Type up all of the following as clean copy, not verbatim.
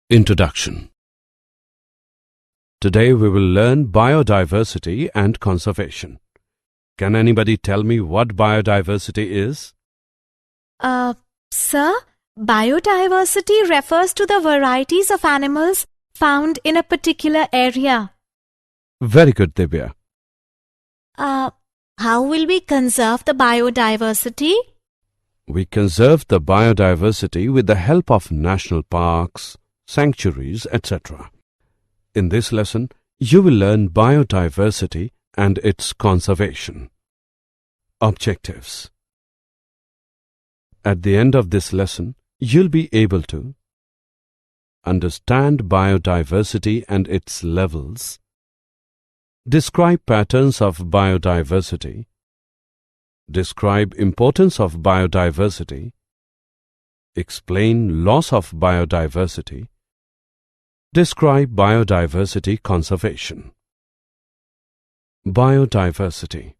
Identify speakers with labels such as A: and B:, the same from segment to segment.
A: Introduction. Today we will learn biodiversity and conservation. Can anybody tell me what biodiversity is?
B: Sir, biodiversity refers to the varieties of animals found in a particular area.
A: Very good, Divya.
B: How will we conserve the biodiversity?
A: We conserve the biodiversity with the help of national parks, sanctuaries, etc. In this lesson, you will learn biodiversity and its conservation. Objectives. At the end of this lesson, you'll be able to understand biodiversity and its levels, describe patterns of biodiversity, describe importance of biodiversity, explain loss of biodiversity, describe biodiversity conservation. Biodiversity.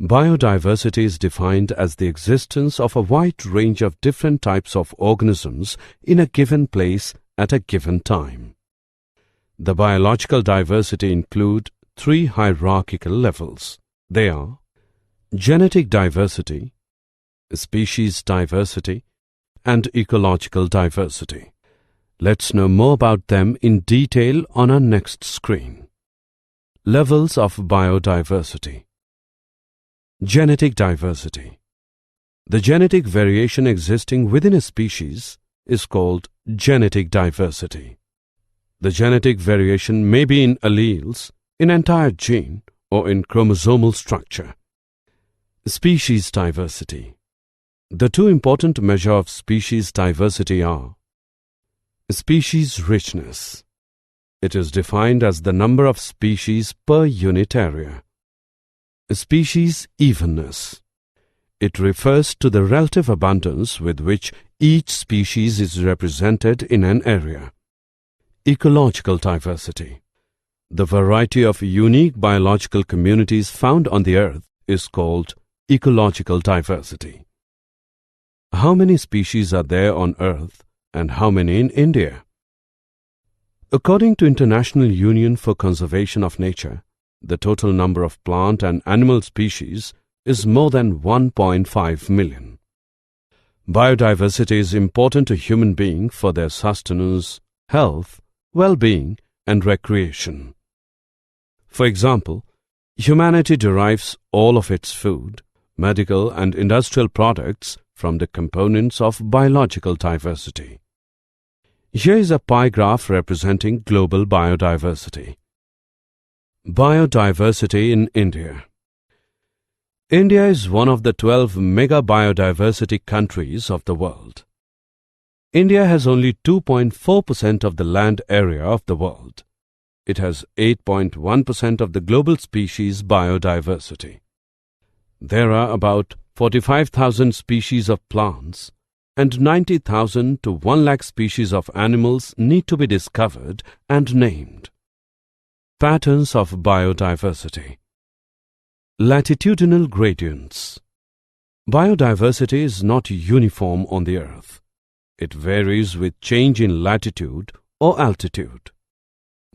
A: Biodiversity is defined as the existence of a wide range of different types of organisms in a given place at a given time. The biological diversity include three hierarchical levels. They are genetic diversity, species diversity, and ecological diversity. Let's know more about them in detail on our next screen. Levels of biodiversity. Genetic diversity. The genetic variation existing within a species is called genetic diversity. The genetic variation may be in alleles, in entire gene, or in chromosomal structure. Species diversity. The two important measures of species diversity are species richness. It is defined as the number of species per unit area. Species evenness. It refers to the relative abundance with which each species is represented in an area. Ecological diversity. The variety of unique biological communities found on the earth is called ecological diversity. How many species are there on earth and how many in India? According to International Union for Conservation of Nature, the total number of plant and animal species is more than 1.5 million. Biodiversity is important to human beings for their sustenance, health, well-being, and recreation. For example, humanity derives all of its food, medical and industrial products from the components of biological diversity. Here is a pie graph representing global biodiversity. Biodiversity in India. India is one of the 12 mega biodiversity countries of the world. India has only 2.4% of the land area of the world. It has 8.1% of the global species biodiversity. There are about 45,000 species of plants and 90,000 to 1 lakh species of animals need to be discovered and named. Patterns of biodiversity. Latitudinal gradients. Biodiversity is not uniform on the earth. It varies with change in latitude or altitude.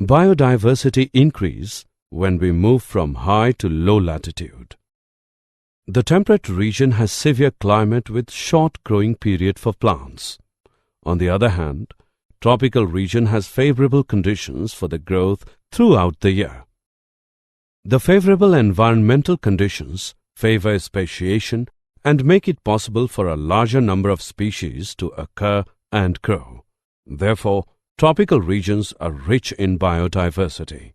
A: Biodiversity increase when we move from high to low latitude. The temperate region has severe climate with short growing period for plants. On the other hand, tropical region has favorable conditions for the growth throughout the year. The favorable environmental conditions favor speciation and make it possible for a larger number of species to occur and grow. Therefore, tropical regions are rich in biodiversity.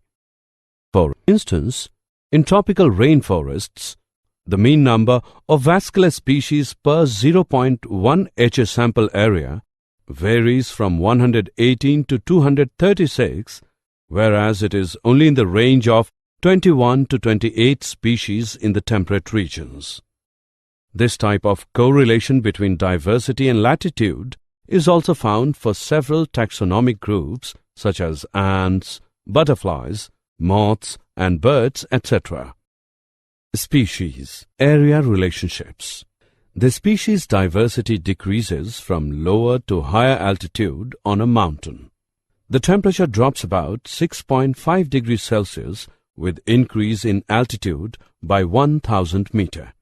A: For instance, in tropical rainforests, the mean number of vascular species per 0.1 H sample area varies from 118 to 236, whereas it is only in the range of 21 to 28 species in the temperate regions. This type of correlation between diversity and latitude is also found for several taxonomic groups such as ants, butterflies, moths, and birds, etc. Species, area relationships. The species diversity decreases from lower to higher altitude on a mountain. The temperature drops about 6.5 degrees Celsius with increase in altitude by 1000 meter.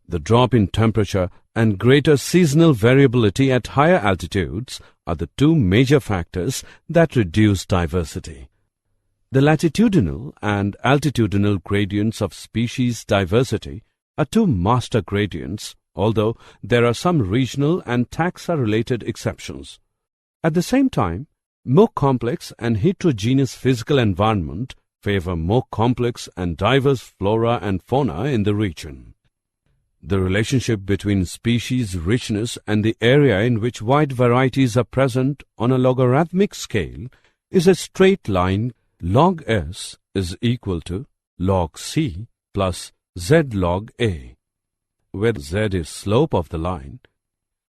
A: The drop in temperature and greater seasonal variability at higher altitudes are the two major factors that reduce diversity. The latitudinal and altitudinal gradients of species diversity are two master gradients, although there are some regional and taxa-related exceptions. At the same time, more complex and heterogeneous physical environment favor more complex and diverse flora and fauna in the region. The relationship between species richness and the area in which wide varieties are present on a logarithmic scale is a straight line. Log S is equal to log C plus Z log A, where Z is slope of the line,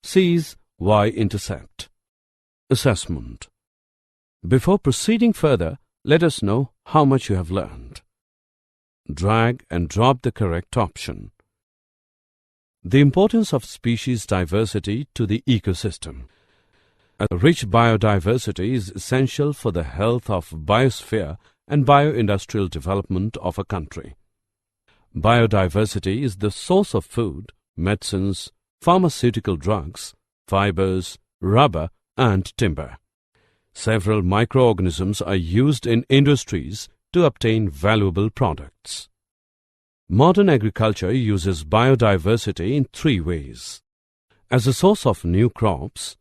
A: C is y-intercept. Assessment. Before proceeding further, let us know how much you have learned. Drag and drop the correct option. The importance of species diversity to the ecosystem. A rich biodiversity is essential for the health of biosphere and bioindustrial development of a country. Biodiversity is the source of food, medicines, pharmaceutical drugs, fibers, rubber, and timber. Several microorganisms are used in industries to obtain valuable products. Modern agriculture uses biodiversity in three ways: as a source of new crops,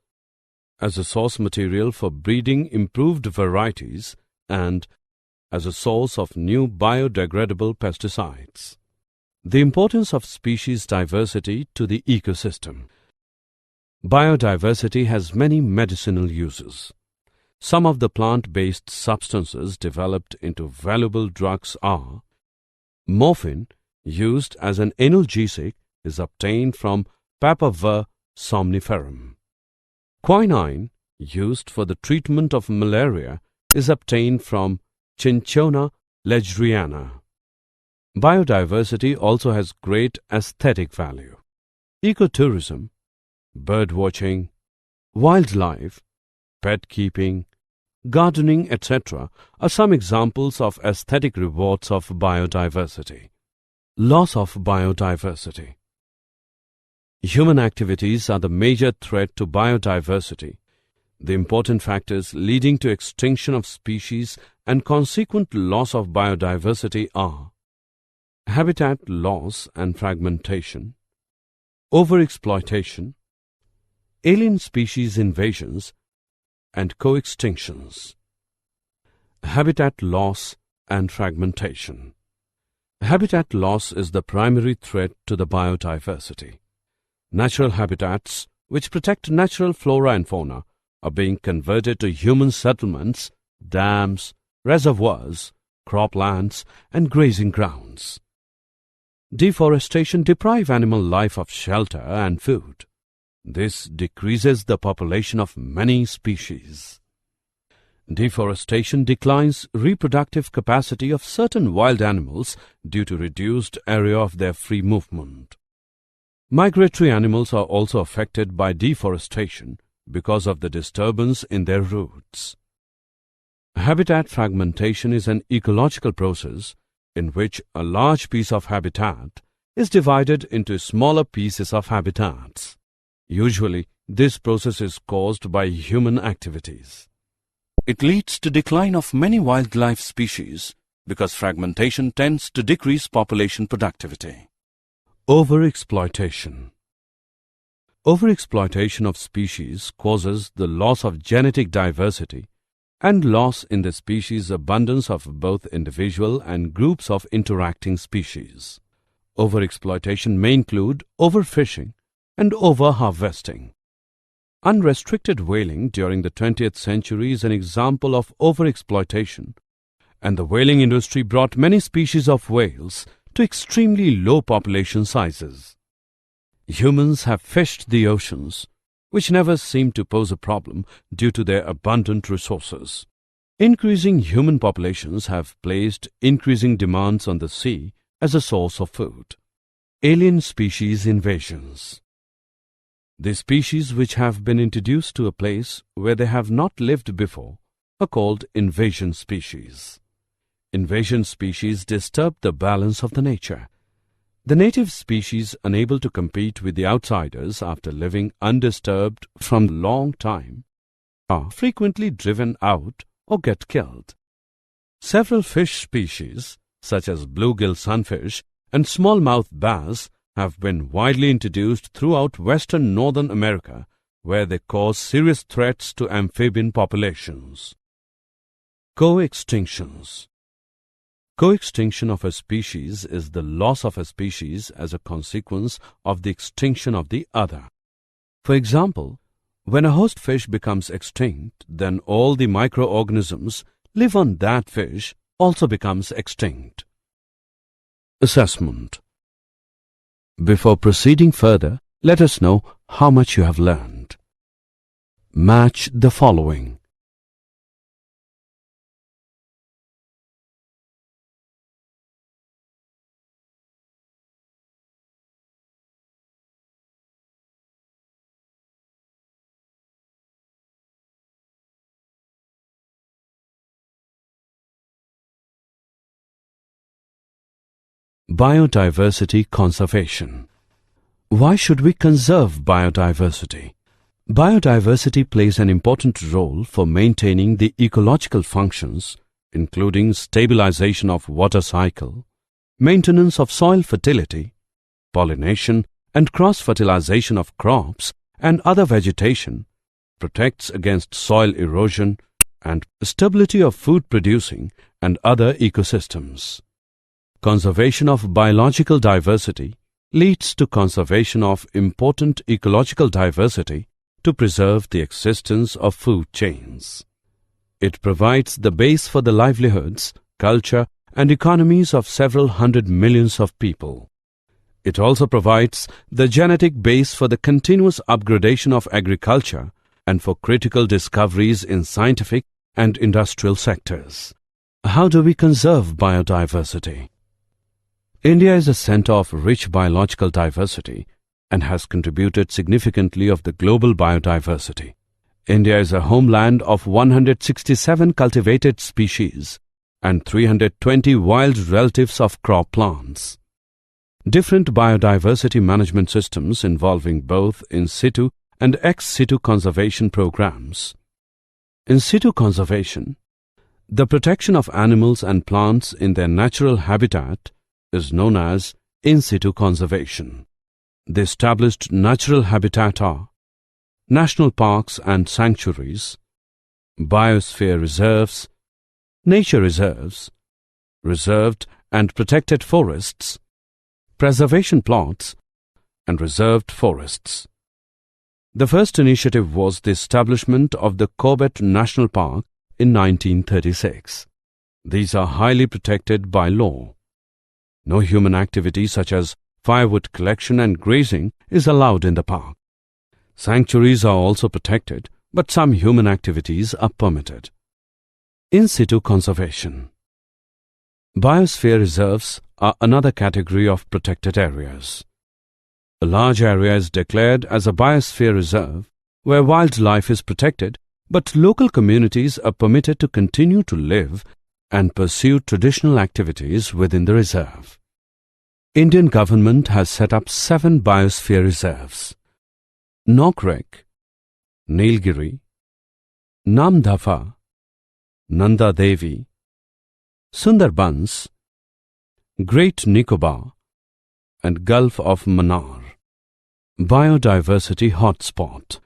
A: as a source material for breeding improved varieties, and as a source of new biodegradable pesticides. The importance of species diversity to the ecosystem. Biodiversity has many medicinal uses. Some of the plant-based substances developed into valuable drugs are: morphine, used as an analgesic, is obtained from Papaver somniferum. Quinine, used for the treatment of malaria, is obtained from Cinchona legriana. Biodiversity also has great aesthetic value. Ecotourism, birdwatching, wildlife, pet keeping, gardening, etc. are some examples of aesthetic rewards of biodiversity. Loss of biodiversity. Human activities are the major threat to biodiversity. The important factors leading to extinction of species and consequent loss of biodiversity are habitat loss and fragmentation, overexploitation, alien species invasions, and co-extinctions. Habitat loss and fragmentation. Habitat loss is the primary threat to the biodiversity. Natural habitats, which protect natural flora and fauna, are being converted to human settlements, dams, reservoirs, croplands, and grazing grounds. Deforestation deprives animal life of shelter and food. This decreases the population of many species. Deforestation declines reproductive capacity of certain wild animals due to reduced area of their free movement. Migratory animals are also affected by deforestation because of the disturbance in their routes. Habitat fragmentation is an ecological process in which a large piece of habitat is divided into smaller pieces of habitats. Usually, this process is caused by human activities. It leads to decline of many wildlife species because fragmentation tends to decrease population productivity. Overexploitation. Overexploitation of species causes the loss of genetic diversity and loss in the species abundance of both individual and groups of interacting species. Overexploitation may include overfishing and overharvesting. Unrestricted whaling during the 20th century is an example of overexploitation, and the whaling industry brought many species of whales to extremely low population sizes. Humans have fished the oceans, which never seemed to pose a problem due to their abundant resources. Increasing human populations have placed increasing demands on the sea as a source of food. Alien species invasions. The species which have been introduced to a place where they have not lived before are called invasion species. Invasion species disturb the balance of the nature. The native species, unable to compete with the outsiders after living undisturbed from a long time, are frequently driven out or get killed. Several fish species, such as bluegill sunfish and smallmouth bass, have been widely introduced throughout western Northern America, where they cause serious threats to amphibian populations. Co-extinctions. Co-extinction of a species is the loss of a species as a consequence of the extinction of the other. For example, when a host fish becomes extinct, then all the microorganisms live on that fish also becomes extinct. Assessment. Before proceeding further, let us know how much you have learned. Match the following. Biodiversity conservation. Why should we conserve biodiversity? Biodiversity plays an important role for maintaining the ecological functions, including stabilization of water cycle, maintenance of soil fertility, pollination and cross-fertilization of crops and other vegetation, protects against soil erosion, and stability of food producing and other ecosystems. Conservation of biological diversity leads to conservation of important ecological diversity to preserve the existence of food chains. It provides the base for the livelihoods, culture, and economies of several hundred millions of people. It also provides the genetic base for the continuous upgradation of agriculture and for critical discoveries in scientific and industrial sectors. How do we conserve biodiversity? India is a center of rich biological diversity and has contributed significantly of the global biodiversity. India is a homeland of 167 cultivated species and 320 wild relatives of crop plants. Different biodiversity management systems involving both in situ and ex situ conservation programs. In situ conservation, the protection of animals and plants in their natural habitat is known as in situ conservation. The established natural habitat are national parks and sanctuaries, biosphere reserves, nature reserves, reserved and protected forests, preservation plots, and reserved forests. The first initiative was the establishment of the Corbett National Park in 1936. These are highly protected by law. No human activity such as firewood collection and grazing is allowed in the park. Sanctuaries are also protected, but some human activities are permitted. In situ conservation. Biosphere reserves are another category of protected areas. A large area is declared as a biosphere reserve where wildlife is protected, but local communities are permitted to continue to live and pursue traditional activities within the reserve. Indian government has set up 7 biosphere reserves: Nokrek, Nilgiri, Namdapha, Nanda Devi, Sundarbans, Great Nicobar, and Gulf of Mannar. Biodiversity hotspot.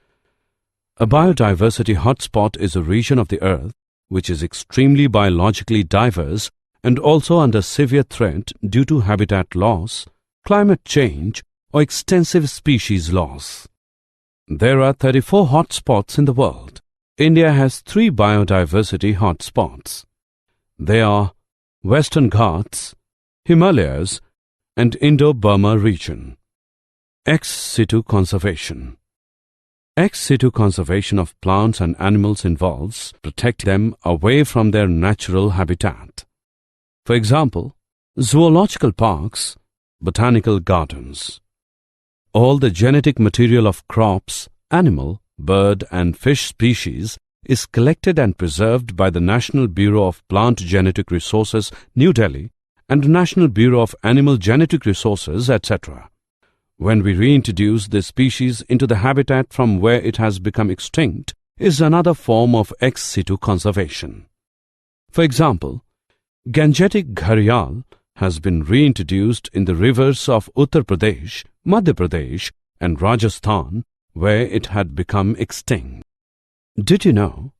A: A biodiversity hotspot is a region of the earth which is extremely biologically diverse and also under severe threat due to habitat loss, climate change, or extensive species loss. There are 34 hotspots in the world. India has 3 biodiversity hotspots. They are Western Ghats, Himalayas, and Indo-Burma region. Ex situ conservation. Ex situ conservation of plants and animals involves protecting them away from their natural habitat. For example, zoological parks botanical gardens. All the genetic material of crops, animal, bird and fish species is collected and preserved by the National Bureau of Plant Genetic Resources, New Delhi, and National Bureau of Animal Genetic Resources, etc. When we reintroduce this species into the habitat from where it has become extinct is another form of ex situ conservation. For example, Gangetic gharial has been reintroduced in the rivers of Uttar Pradesh, Madhya Pradesh and Rajasthan where it had become extinct. Did you know?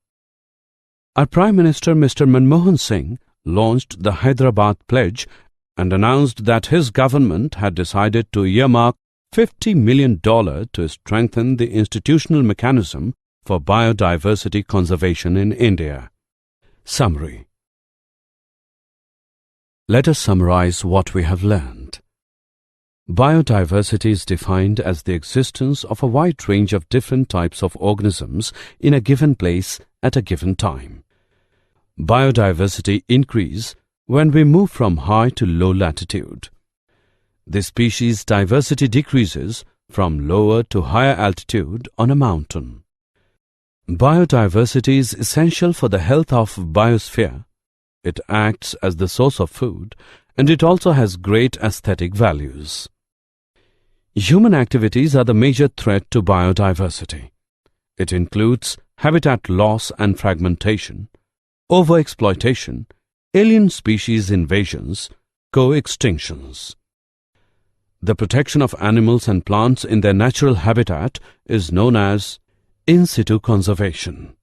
A: Our Prime Minister Mr. Manmohan Singh launched the Hyderabad Pledge and announced that his government had decided to earmark $50 million to strengthen the institutional mechanism for biodiversity conservation in India. Summary. Let us summarize what we have learned. Biodiversity is defined as the existence of a wide range of different types of organisms in a given place at a given time. Biodiversity increases when we move from high to low latitude. The species diversity decreases from lower to higher altitude on a mountain. Biodiversity is essential for the health of biosphere. It acts as the source of food, and it also has great aesthetic values. Human activities are the major threat to biodiversity. It includes habitat loss and fragmentation, overexploitation, alien species invasions, co-extinctions. The protection of animals and plants in their natural habitat is known as in situ conservation.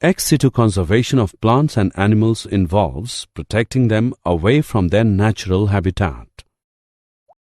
A: Ex situ conservation of plants and animals involves protecting them away from their natural habitat.